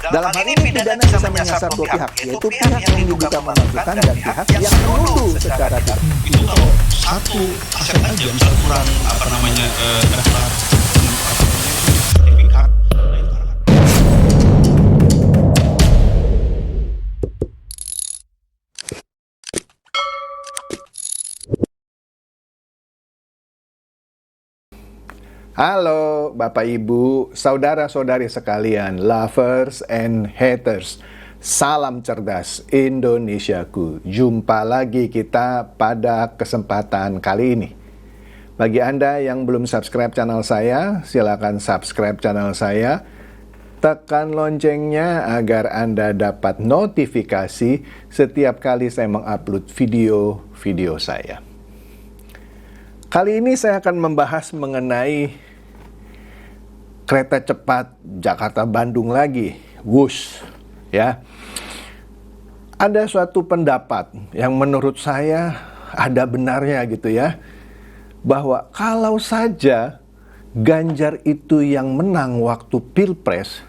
Dalam hal ini pidana bisa menyasar dua pihak, yaitu pihak yang diduga memenangkan dan pihak yang menuduh secara tidak. Itu kalau satu aset aja misal kurang daftar sertifikat. Halo Bapak Ibu, saudara-saudari sekalian, lovers and haters. Salam cerdas Indonesiaku. Jumpa lagi kita pada kesempatan kali ini. Bagi Anda yang belum subscribe channel saya, silakan subscribe channel saya. Tekan loncengnya agar Anda dapat notifikasi setiap kali saya mengupload video-video saya. Kali ini saya akan membahas mengenai kereta cepat Jakarta-Bandung lagi, WUS, ya. Ada suatu pendapat yang menurut saya ada benarnya gitu ya, bahwa kalau saja Ganjar itu yang menang waktu Pilpres,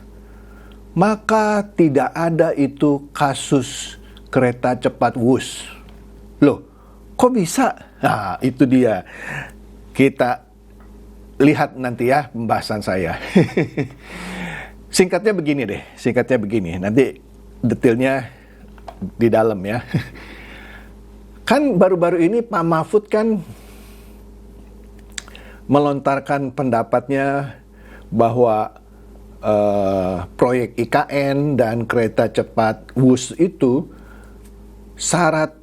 maka tidak ada itu kasus kereta cepat WUS. Loh, kok bisa? Nah, itu dia. Kita lihat nanti ya pembahasan saya. Singkatnya begini. Nanti detailnya di dalam ya. Kan baru-baru ini Pak Mahfud kan melontarkan pendapatnya bahwa proyek IKN dan kereta cepat WUS itu syarat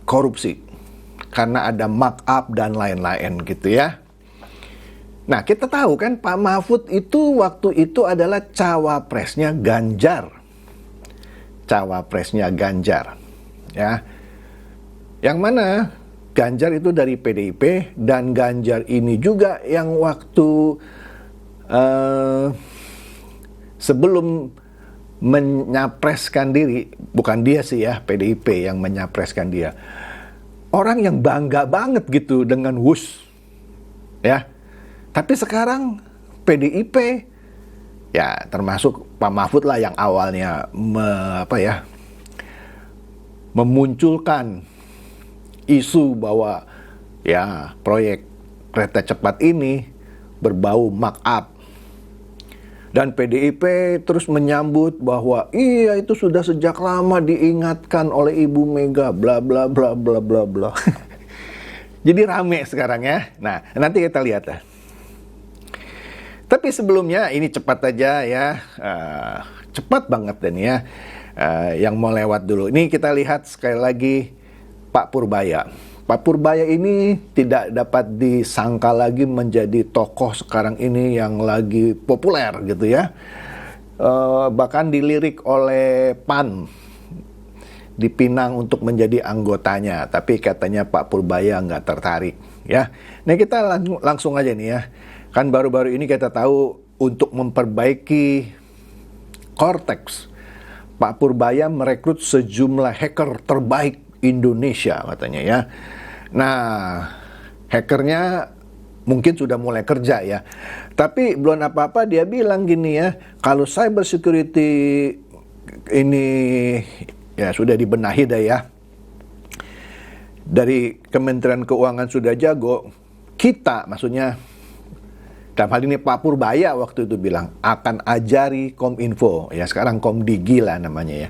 korupsi karena ada markup dan lain-lain gitu ya. Nah, kita tahu kan Pak Mahfud itu waktu itu adalah cawapresnya Ganjar. Ya. Yang mana Ganjar itu dari PDIP, dan Ganjar ini juga yang waktu sebelum menyapreskan diri, bukan dia sih ya, PDIP yang menyapreskan dia. Orang yang bangga banget gitu dengan WUS. Ya. Tapi sekarang PDIP, ya termasuk Pak Mahfud lah yang awalnya memunculkan isu bahwa ya proyek kereta cepat ini berbau markup. Dan PDIP terus menyambut bahwa iya itu sudah sejak lama diingatkan oleh Ibu Mega, bla bla bla bla bla bla. Jadi rame sekarang ya. Nah, nanti kita lihat lah. Tapi sebelumnya ini cepat aja ya, cepat banget dan ya, yang mau lewat dulu. Ini kita lihat sekali lagi Pak Purbaya. Pak Purbaya ini tidak dapat disangka lagi menjadi tokoh sekarang ini yang lagi populer gitu ya. Bahkan dilirik oleh PAN di Pinang untuk menjadi anggotanya, tapi katanya Pak Purbaya nggak tertarik ya. Nah kita langsung aja nih ya. Kan baru-baru ini kita tahu untuk memperbaiki Cortex, Pak Purbaya merekrut sejumlah hacker terbaik Indonesia katanya ya. Nah, hackernya mungkin sudah mulai kerja ya. Tapi belum apa-apa dia bilang gini ya, kalau cyber security ini ya sudah dibenahi dah ya. Dari Kementerian Keuangan sudah jago, kita maksudnya dalam hal ini Pak Purbaya waktu itu bilang akan ajari Kominfo, ya sekarang Komdigi lah namanya ya.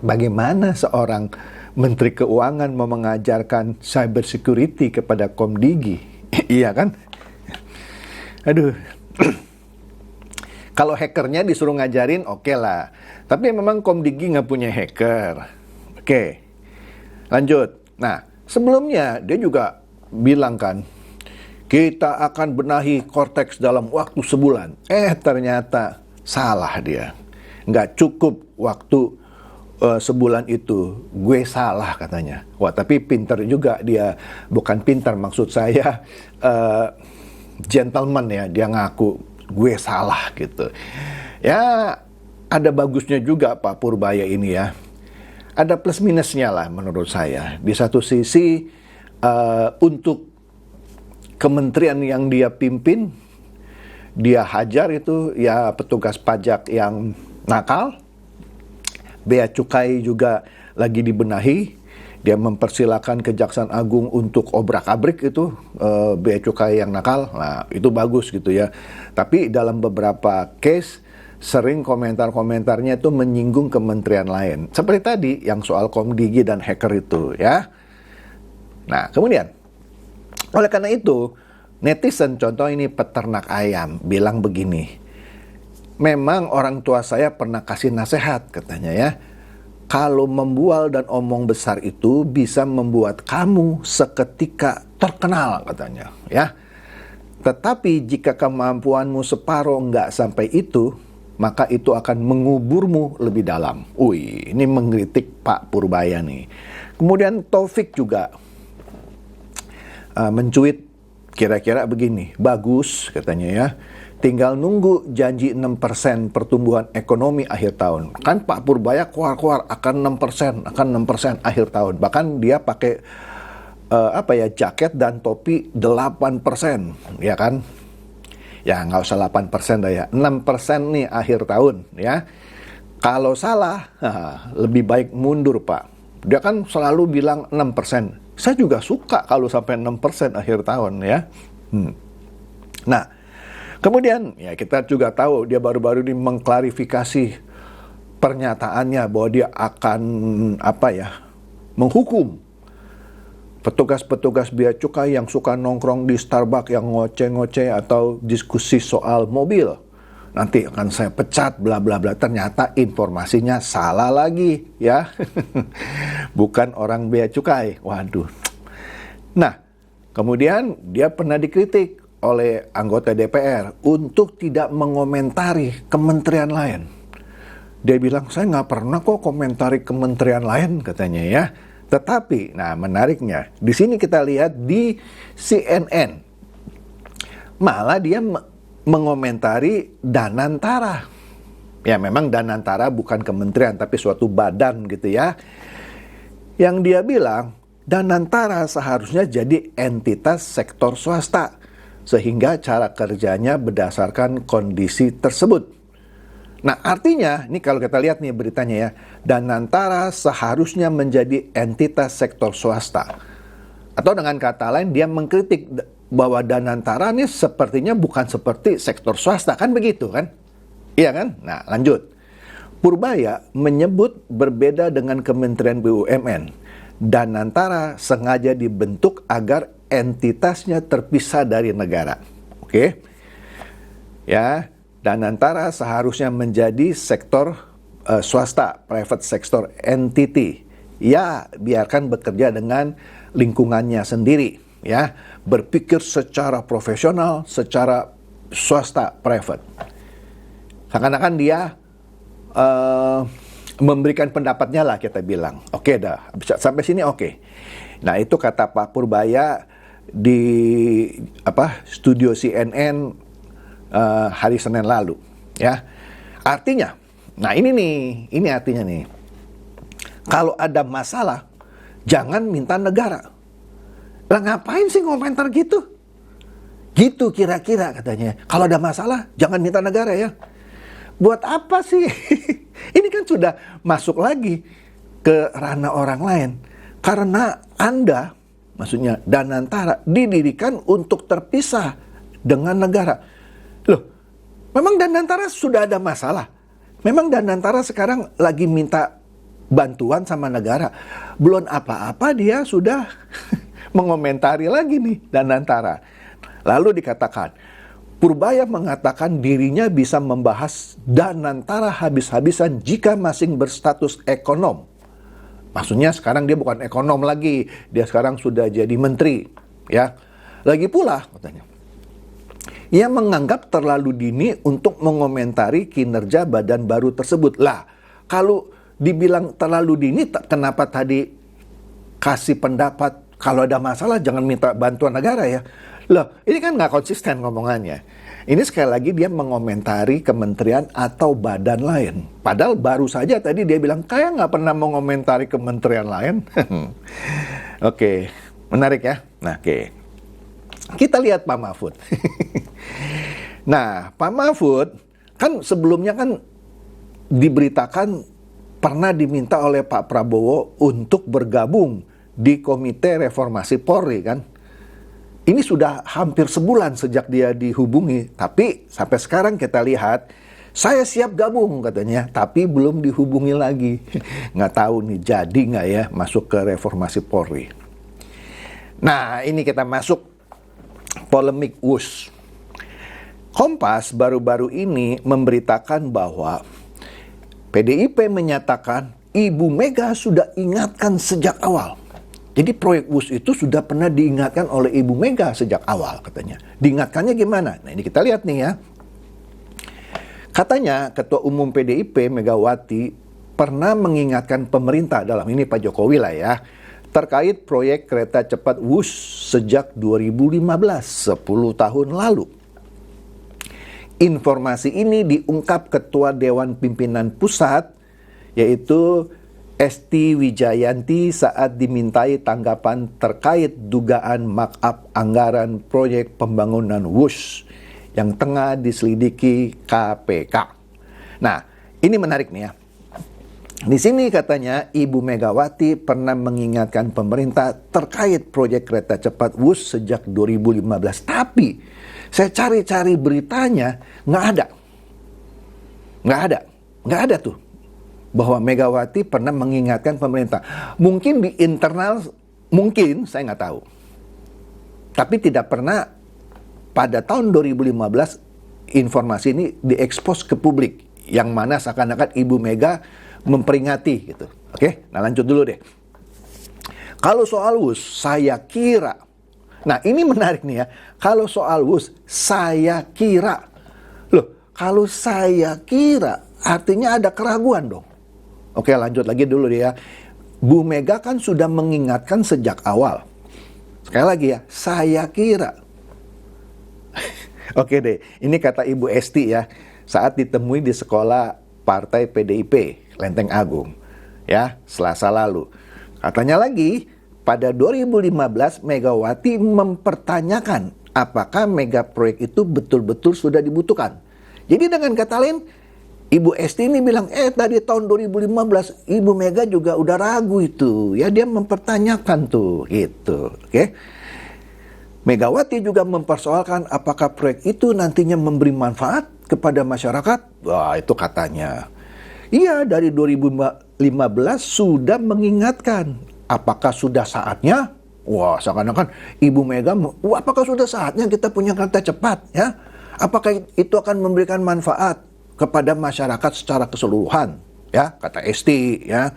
Bagaimana seorang Menteri Keuangan mau mengajarkan cyber security kepada Komdigi? Iya kan? Aduh. Kalau hackernya disuruh ngajarin oke lah. Tapi memang Komdigi nggak punya hacker. Oke. Lanjut. Nah, sebelumnya dia juga bilang kan, kita akan benahi Cortex dalam waktu sebulan. Ternyata salah dia. Nggak cukup waktu sebulan itu. Gue salah katanya. Wah, tapi pinter juga dia. Bukan pinter, maksud saya gentleman ya. Dia ngaku, gue salah gitu. Ya, ada bagusnya juga Pak Purbaya ini ya. Ada plus minusnya lah menurut saya. Di satu sisi, untuk kementerian yang dia pimpin, dia hajar itu ya petugas pajak yang nakal. Bea Cukai juga lagi dibenahi. Dia mempersilahkan Kejaksaan Agung untuk obrak-abrik itu bea cukai yang nakal. Nah, itu bagus gitu ya. Tapi dalam beberapa case sering komentar-komentarnya itu menyinggung kementerian lain. Seperti tadi yang soal Komdigi dan hacker itu ya. Nah, kemudian oleh karena itu netizen, contoh ini peternak ayam, bilang begini. Memang orang tua saya pernah kasih nasihat katanya ya. Kalau membual dan omong besar itu bisa membuat kamu seketika terkenal katanya ya. Tetapi jika kemampuanmu separuh nggak sampai itu, maka itu akan menguburmu lebih dalam. Wih, ini mengkritik Pak Purbaya nih. Kemudian Taufik juga mencuit kira-kira begini, bagus katanya ya. Tinggal nunggu janji 6% pertumbuhan ekonomi akhir tahun. Kan Pak Purbaya keluar-keluar akan 6% akhir tahun. Bahkan dia pakai jaket dan topi 8%, ya kan? Ya nggak usah 8% dah ya, 6% nih akhir tahun ya. Kalau salah, lebih baik mundur Pak. Dia kan selalu bilang 6%. Saya juga suka kalau sampai 6% akhir tahun ya. Nah, kemudian ya kita juga tahu dia baru-baru ini mengklarifikasi pernyataannya bahwa dia akan menghukum petugas-petugas bea cukai yang suka nongkrong di Starbucks yang ngoceh-ngoceh atau diskusi soal mobil. Nanti akan saya pecat bla bla bla. Ternyata informasinya salah lagi ya. Bukan orang bea cukai. Waduh. Nah, kemudian dia pernah dikritik oleh anggota DPR untuk tidak mengomentari kementerian lain. Dia bilang, saya nggak pernah kok komentari kementerian lain katanya ya. Tetapi, nah menariknya, di sini kita lihat di CNN, malah dia mengomentari Danantara. Ya memang Danantara bukan kementerian, tapi suatu badan gitu ya. Yang dia bilang, Danantara seharusnya jadi entitas sektor swasta, sehingga cara kerjanya berdasarkan kondisi tersebut. Nah artinya, ini kalau kita lihat nih beritanya ya, Danantara seharusnya menjadi entitas sektor swasta. Atau dengan kata lain, dia mengkritik bahwa Danantara ini sepertinya bukan seperti sektor swasta, kan begitu kan? Iya kan? Nah lanjut. Purbaya menyebut berbeda dengan Kementerian BUMN. Danantara sengaja dibentuk agar entitasnya terpisah dari negara. Oke? Ya, Danantara seharusnya menjadi sektor swasta, private sector entity. Ya, biarkan bekerja dengan lingkungannya sendiri, ya. Berpikir secara profesional, secara swasta, private. Seakan-akan dia memberikan pendapatnya lah kita bilang. Oke dah, sampai sini oke. Nah, itu kata Pak Purbaya di studio CNN hari Senin lalu, ya. Artinya, nah ini artinya nih. Kalau ada masalah, jangan minta negara. Lah ngapain sih komentar gitu? Gitu kira-kira katanya. Kalau ada masalah, jangan minta negara ya. Buat apa sih? Ini kan sudah masuk lagi ke ranah orang lain. Karena Anda, maksudnya Danantara, didirikan untuk terpisah dengan negara. Loh, memang Danantara sudah ada masalah? Memang Danantara sekarang lagi minta bantuan sama negara? Belum apa-apa dia sudah mengomentari lagi nih Danantara. Lalu dikatakan, Purbaya mengatakan dirinya bisa membahas Danantara habis-habisan jika masih berstatus ekonom. Maksudnya sekarang dia bukan ekonom lagi, dia sekarang sudah jadi menteri, ya. Lagi pula katanya, ia menganggap terlalu dini untuk mengomentari kinerja badan baru tersebut. Lah, kalau dibilang terlalu dini, kenapa tadi kasih pendapat kalau ada masalah jangan minta bantuan negara ya? Loh, ini kan nggak konsisten ngomongannya. Ini sekali lagi dia mengomentari kementerian atau badan lain. Padahal baru saja tadi dia bilang, kayak nggak pernah mengomentari kementerian lain. Oke, menarik ya. Nah, oke. Kita lihat Pak Mahfud. Nah, Pak Mahfud kan sebelumnya kan diberitakan pernah diminta oleh Pak Prabowo untuk bergabung di Komite Reformasi Polri kan. Ini sudah hampir sebulan sejak dia dihubungi, tapi sampai sekarang kita lihat, saya siap gabung katanya, tapi belum dihubungi lagi. Nggak tahu nih jadi nggak ya masuk ke Reformasi Polri. Nah, ini kita masuk polemik WUS. Kompas baru-baru ini memberitakan bahwa PDIP menyatakan Ibu Mega sudah ingatkan sejak awal. Jadi proyek WUS itu sudah pernah diingatkan oleh Ibu Mega sejak awal katanya. Diingatkannya gimana? Nah ini kita lihat nih ya. Katanya Ketua Umum PDIP Megawati pernah mengingatkan pemerintah, dalam ini Pak Jokowi lah ya, terkait proyek kereta cepat WUS sejak 2015, 10 tahun lalu. Informasi ini diungkap Ketua Dewan Pimpinan Pusat, yaitu Esti Wijayanti saat dimintai tanggapan terkait dugaan markup anggaran proyek pembangunan WUS yang tengah diselidiki KPK. Nah, ini menarik nih ya. Di sini katanya Ibu Megawati pernah mengingatkan pemerintah terkait proyek kereta cepat WUS sejak 2015. Tapi saya cari-cari beritanya, nggak ada tuh bahwa Megawati pernah mengingatkan pemerintah. Mungkin di internal, mungkin saya nggak tahu. Tapi tidak pernah pada tahun 2015 informasi ini diekspos ke publik, yang mana seakan-akan Ibu Mega memperingati gitu. Oke, nah lanjut dulu deh. Kalau soal WUS, saya kira, nah ini menarik nih ya, kalau soal WUS, saya kira, loh kalau saya kira artinya ada keraguan dong. Oke, lanjut lagi dulu deh ya. Bu Mega kan sudah mengingatkan sejak awal. Sekali lagi ya, saya kira. Oke deh, ini kata Ibu Esti ya, saat ditemui di sekolah Partai PDIP, Lenteng Agung, ya, Selasa lalu. Katanya lagi, pada 2015 Megawati mempertanyakan apakah mega proyek itu betul-betul sudah dibutuhkan. Jadi dengan kata lain, Ibu Esti ini bilang, tadi tahun 2015 Ibu Mega juga udah ragu itu. Ya dia mempertanyakan tuh, gitu. Oke. Megawati juga mempersoalkan apakah proyek itu nantinya memberi manfaat kepada masyarakat. Wah, itu katanya. Iya, dari 2015 sudah mengingatkan. Apakah sudah saatnya? Wah, seakan-akan Ibu Mega, apakah sudah saatnya kita punya kereta cepat? Ya, apakah itu akan memberikan manfaat kepada masyarakat secara keseluruhan, ya, kata Esti, ya.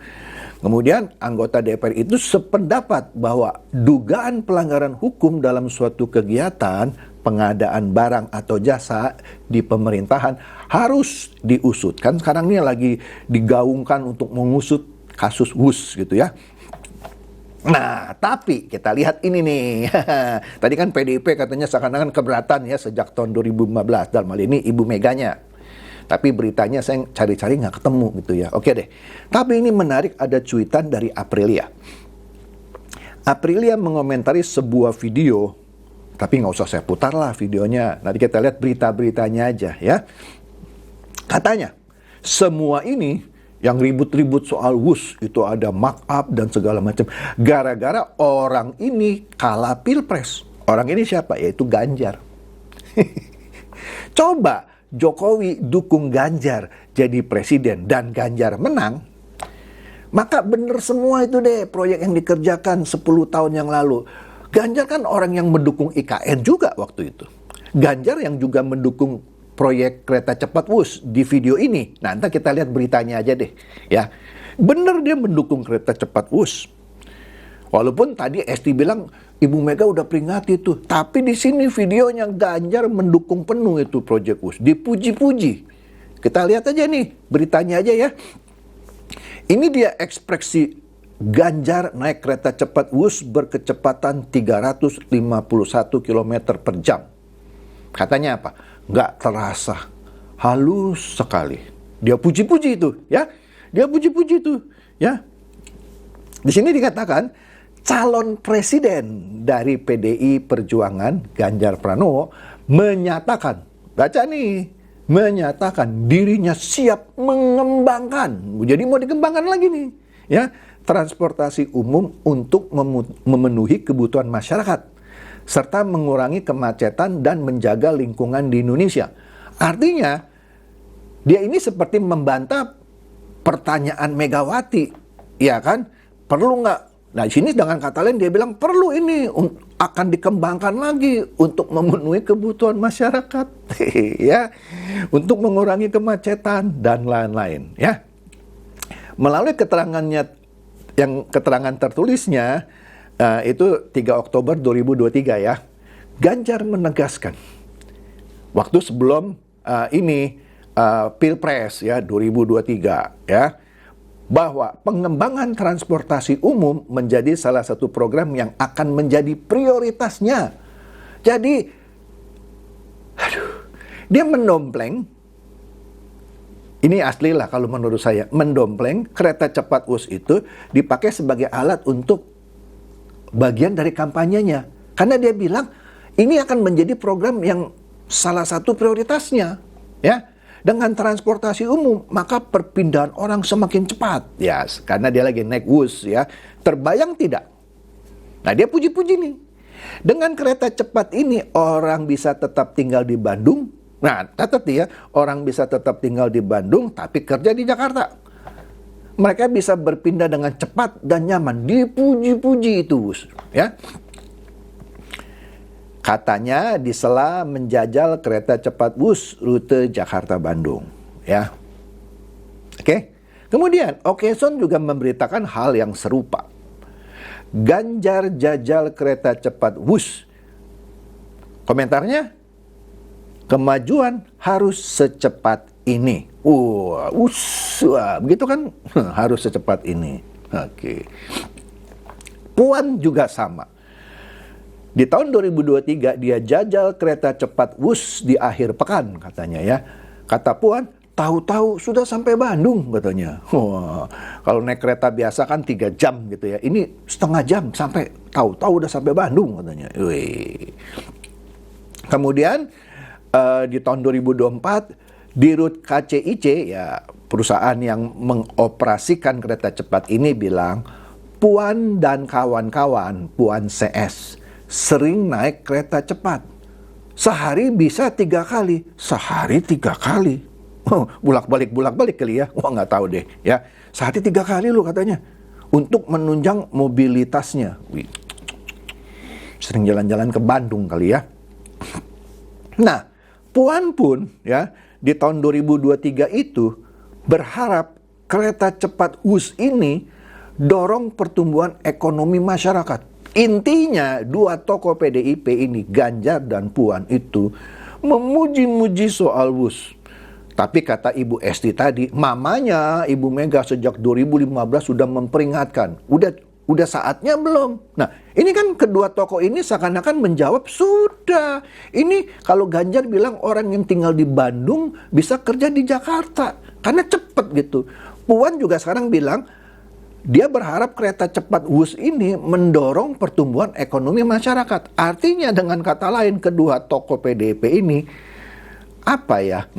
Kemudian anggota DPR itu sependapat bahwa dugaan pelanggaran hukum dalam suatu kegiatan pengadaan barang atau jasa di pemerintahan harus diusutkan. Sekarang ini lagi digaungkan untuk mengusut kasus WUS gitu ya. Nah, tapi kita lihat ini nih. Tadi kan PDIP katanya seakan-akan keberatan ya sejak tahun 2015. Dalam hal ini Ibu Meganya. Tapi beritanya saya cari-cari nggak ketemu gitu ya. Oke deh. Tapi ini menarik, ada cuitan dari Aprilia. Aprilia mengomentari sebuah video. Tapi nggak usah saya putar lah videonya. Nanti kita lihat berita-beritanya aja ya. Katanya, semua ini yang ribut-ribut soal WUS itu ada markup dan segala macam. Gara-gara orang ini kalah pilpres. Orang ini siapa? Yaitu Ganjar. Coba Jokowi dukung Ganjar jadi presiden dan Ganjar menang, maka bener semua itu deh proyek yang dikerjakan 10 tahun yang lalu. Ganjar kan orang yang mendukung IKN juga waktu itu. Ganjar yang juga mendukung proyek kereta cepat WUS di video ini. Nah, nanti kita lihat beritanya aja deh, ya. Bener dia mendukung kereta cepat WUS. Walaupun tadi Esti bilang Ibu Mega udah peringati tuh, tapi di sini videonya Ganjar mendukung penuh itu proyek WUS, dipuji-puji. Kita lihat aja nih beritanya aja ya. Ini dia ekspresi Ganjar naik kereta cepat WUS berkecepatan 351 km per jam. Katanya apa? Nggak terasa, halus sekali. Dia puji-puji itu, ya. Dia puji-puji itu, ya. Di sini dikatakan calon presiden dari PDI Perjuangan Ganjar Pranowo menyatakan baca nih, menyatakan dirinya siap mengembangkan. Jadi mau dikembangkan lagi nih, ya, transportasi umum untuk memenuhi kebutuhan masyarakat serta mengurangi kemacetan dan menjaga lingkungan di Indonesia. Artinya, dia ini seperti membantah pertanyaan Megawati, ya kan? Perlu nggak? Nah, di sini dengan kata lain dia bilang perlu ini akan dikembangkan lagi untuk memenuhi kebutuhan masyarakat, ya, untuk mengurangi kemacetan dan lain-lain, ya. Melalui keterangannya, yang keterangan tertulisnya itu 3 Oktober 2023 ya, Ganjar menegaskan waktu sebelum Pilpres ya 2023 ya, bahwa pengembangan transportasi umum menjadi salah satu program yang akan menjadi prioritasnya. Jadi, dia mendompleng, ini asli lah kalau menurut saya, mendompleng kereta cepat WUS itu dipakai sebagai alat untuk bagian dari kampanyenya. Karena dia bilang, ini akan menjadi program yang salah satu prioritasnya, ya. Dengan transportasi umum, maka perpindahan orang semakin cepat. Ya, karena dia lagi naik WUS ya. Terbayang tidak? Nah, dia puji-puji nih. Dengan kereta cepat ini, orang bisa tetap tinggal di Bandung. Nah, catat ya, orang bisa tetap tinggal di Bandung, tapi kerja di Jakarta. Mereka bisa berpindah dengan cepat dan nyaman. Dipuji-puji itu WUS, ya. Katanya di sela menjajal kereta cepat WUS rute Jakarta-Bandung, ya. Oke. Kemudian Occasion juga memberitakan hal yang serupa. Ganjar jajal kereta cepat WUS. Komentarnya, kemajuan harus secepat ini. Begitu kan? Harus secepat ini. Oke. Puan juga sama. Di tahun 2023 dia jajal kereta cepat WUS di akhir pekan katanya ya. Kata Puan, tahu-tahu sudah sampai Bandung katanya. Kalau naik kereta biasa kan 3 jam gitu ya. Ini setengah jam sampai, tahu-tahu udah sampai Bandung katanya. Kemudian di tahun 2024 di rute KCIC ya, perusahaan yang mengoperasikan kereta cepat ini bilang, Puan dan kawan-kawan, Puan CS sering naik kereta cepat. Sehari bisa 3 kali. Sehari 3 kali. Bulak-balik kali ya. Wah, nggak tahu deh ya. Sehari 3 kali loh katanya. Untuk menunjang mobilitasnya. Sering jalan-jalan ke Bandung kali ya. Nah, Puan pun ya di tahun 2023 itu berharap kereta cepat WUS ini dorong pertumbuhan ekonomi masyarakat. Intinya, 2 tokoh PDIP ini, Ganjar dan Puan itu memuji-muji soal WUS. Tapi kata Ibu Esti tadi, mamanya Ibu Mega sejak 2015 sudah memperingatkan. Udah saatnya belum? Nah, ini kan kedua tokoh ini seakan-akan menjawab, sudah. Ini kalau Ganjar bilang orang yang tinggal di Bandung bisa kerja di Jakarta. Karena cepet gitu. Puan juga sekarang bilang, dia berharap kereta cepat WUS ini mendorong pertumbuhan ekonomi masyarakat. Artinya dengan kata lain, kedua tokoh PDIP ini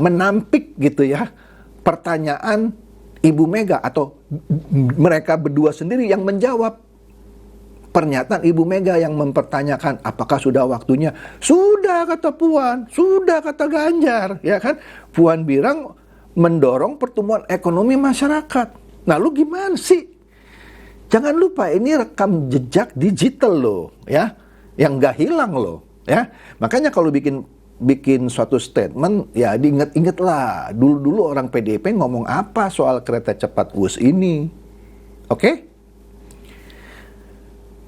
menampik gitu ya pertanyaan Ibu Mega, atau mereka berdua sendiri yang menjawab pernyataan Ibu Mega yang mempertanyakan apakah sudah waktunya. Sudah kata Puan, sudah kata Ganjar, ya kan? Puan bilang mendorong pertumbuhan ekonomi masyarakat. Nah, lu gimana sih? Jangan lupa ini rekam jejak digital loh, ya, yang nggak hilang loh, ya. Makanya kalau bikin suatu statement, ya diinget-inget lah. Dulu orang PDIP ngomong apa soal kereta cepat WUS ini, oke?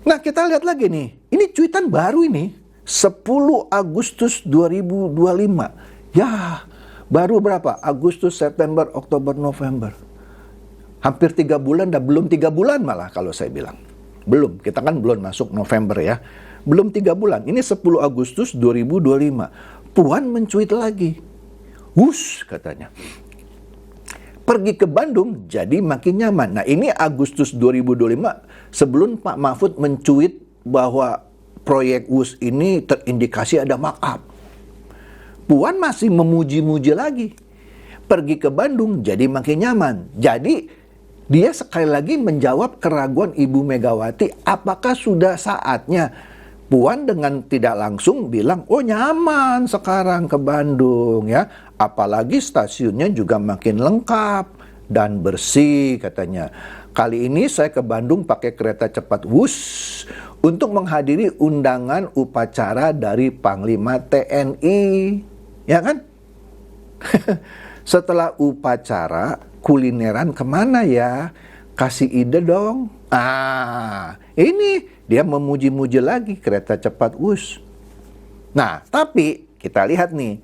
Nah, kita lihat lagi nih, ini cuitan baru ini, 10 Agustus 2025. Ya, baru berapa? Agustus, September, Oktober, November. Hampir 3 bulan, belum 3 bulan malah kalau saya bilang. Belum, kita kan belum masuk November ya. Belum 3 bulan, ini 10 Agustus 2025. Puan mencuit lagi. WUS katanya. Pergi ke Bandung jadi makin nyaman. Nah, ini Agustus 2025 sebelum Pak Mahfud mencuit bahwa proyek WUS ini terindikasi ada markup. Puan masih memuji-muji lagi. Pergi ke Bandung jadi makin nyaman. Jadi dia sekali lagi menjawab keraguan Ibu Megawati, apakah sudah saatnya. Puan dengan tidak langsung bilang, oh nyaman sekarang ke Bandung ya. Apalagi stasiunnya juga makin lengkap dan bersih katanya. Kali ini saya ke Bandung pakai kereta cepat Wus untuk menghadiri undangan upacara dari Panglima TNI. Ya kan? Setelah upacara, kulineran kemana ya? Kasih ide dong. Ini dia memuji-muji lagi kereta cepat Wus. Nah, tapi kita lihat nih.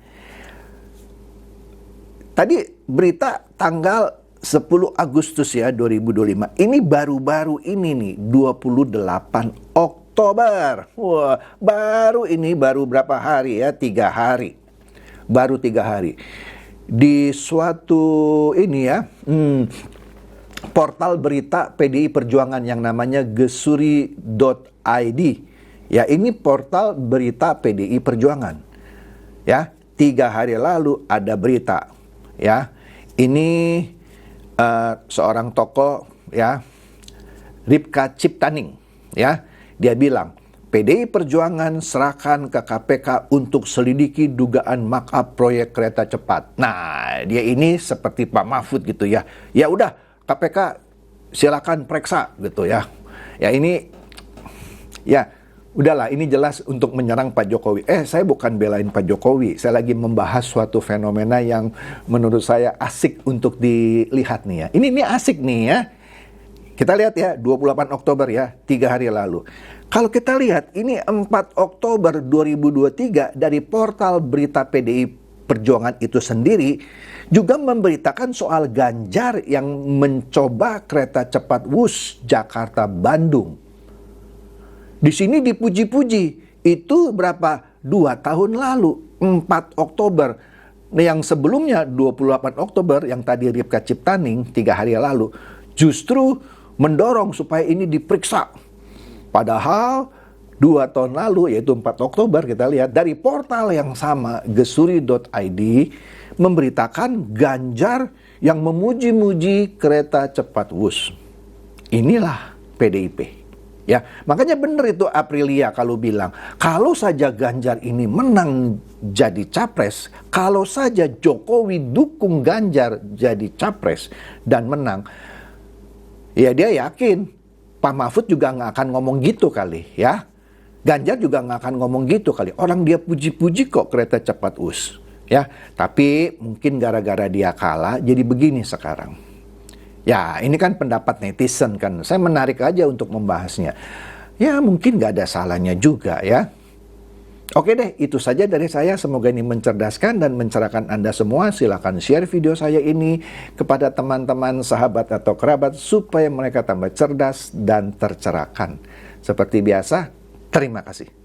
Tadi berita tanggal 10 Agustus ya 2025. Ini baru-baru ini nih 28 Oktober. Wah, baru berapa hari ya? 3 hari. Baru 3 hari. Di suatu ini ya, portal berita PDI Perjuangan yang namanya gesuri.id. Ya, ini portal berita PDI Perjuangan. Ya, 3 hari lalu ada berita. Ya, ini seorang tokoh ya, Ripka Ciptaning. Ya, dia bilang, PDI Perjuangan serahkan ke KPK untuk selidiki dugaan markup proyek kereta cepat. Nah, dia ini seperti Pak Mahfud gitu ya. Ya udah, KPK silakan periksa gitu ya. Ya ini, ya udahlah, ini jelas untuk menyerang Pak Jokowi. Saya bukan belain Pak Jokowi. Saya lagi membahas suatu fenomena yang menurut saya asik untuk dilihat nih ya. Ini asik nih ya. Kita lihat ya, 28 Oktober ya, 3 hari lalu. Kalau kita lihat, ini 4 Oktober 2023 dari portal berita PDI Perjuangan itu sendiri juga memberitakan soal Ganjar yang mencoba kereta cepat Wus Jakarta-Bandung. Di sini dipuji-puji. Itu berapa? 2 tahun lalu, 4 Oktober. Yang sebelumnya 28 Oktober yang tadi Ripka Ciptaning 3 hari lalu justru mendorong supaya ini diperiksa. Padahal 2 tahun lalu, yaitu 4 Oktober, kita lihat dari portal yang sama, gesuri.id, memberitakan Ganjar yang memuji-muji kereta cepat Wus. Inilah PDIP. Ya, makanya benar itu Aprilia kalau bilang, kalau saja Ganjar ini menang jadi capres, kalau saja Jokowi dukung Ganjar jadi capres dan menang, ya dia yakin Pak Mahfud juga nggak akan ngomong gitu kali ya. Ganjar juga nggak akan ngomong gitu kali. Orang dia puji-puji kok kereta cepat Wus. Ya, tapi mungkin gara-gara dia kalah jadi begini sekarang. Ya, ini kan pendapat netizen kan. Saya menarik aja untuk membahasnya. Ya, mungkin nggak ada salahnya juga ya. Oke deh, itu saja dari saya. Semoga ini mencerdaskan dan mencerahkan Anda semua. Silakan share video saya ini kepada teman-teman, sahabat, atau kerabat supaya mereka tambah cerdas dan tercerahkan. Seperti biasa, terima kasih.